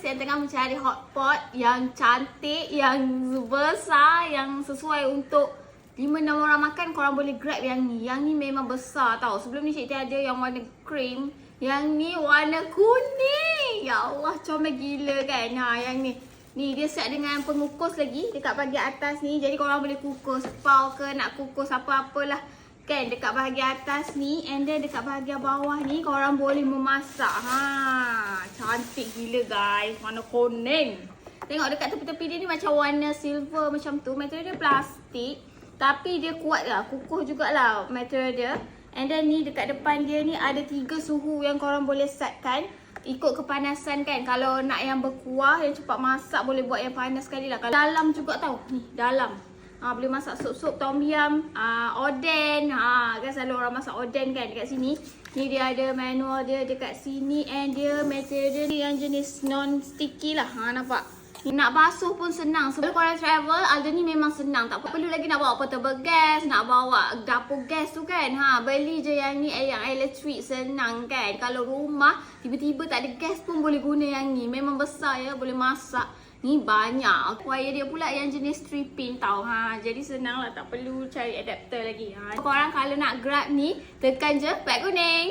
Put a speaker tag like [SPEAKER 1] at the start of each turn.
[SPEAKER 1] saya tengah mencari hotpot yang cantik, yang besar, yang sesuai untuk 5-6 orang makan. Korang boleh grab yang ni. Yang ni memang besar tau. Sebelum ni Cik Tia ada yang warna cream, yang ni warna kuning. Ya Allah, comel gila kan. Yang ni. Ni dia siap dengan pengukus lagi dekat bahagian atas ni. Jadi korang boleh kukus pau ke, nak kukus apa-apalah kan dekat bahagian atas ni. And then dekat bahagian bawah ni korang boleh memasak. Cantik gila guys. Warna kuning. Tengok dekat tepi-tepi dia ni macam warna silver macam tu. Material dia plastik, tapi dia kuat lah, kukuh jugalah material dia. And then ni dekat depan dia ni ada 3 suhu yang korang boleh setkan ikut kepanasan kan. Kalau nak yang berkuah, yang cepat masak, boleh buat yang panas sekali lah. Kalau dalam juga tau, ni dalam boleh masak sup-sup, tom yum, oden. Kan selalu orang masak oden kan dekat sini. Ni dia ada manual dia dekat sini. And dia material dia yang jenis non-sticky lah. Nampak? Nak basuh pun senang. Sebelum korang travel, Aldo ni memang senang. Tak perlu lagi nak bawa portable gas, nak bawa dapur gas tu kan. Beli je yang ni, yang elektrik, senang kan. Kalau rumah tiba-tiba tak ada gas pun boleh guna yang ni. Memang besar ya, boleh masak. Ni banyak. Wire dia pula yang jenis 3 pin tau. Jadi senang lah, tak perlu cari adapter lagi. Korang kalau nak grab ni, tekan je beg kuning.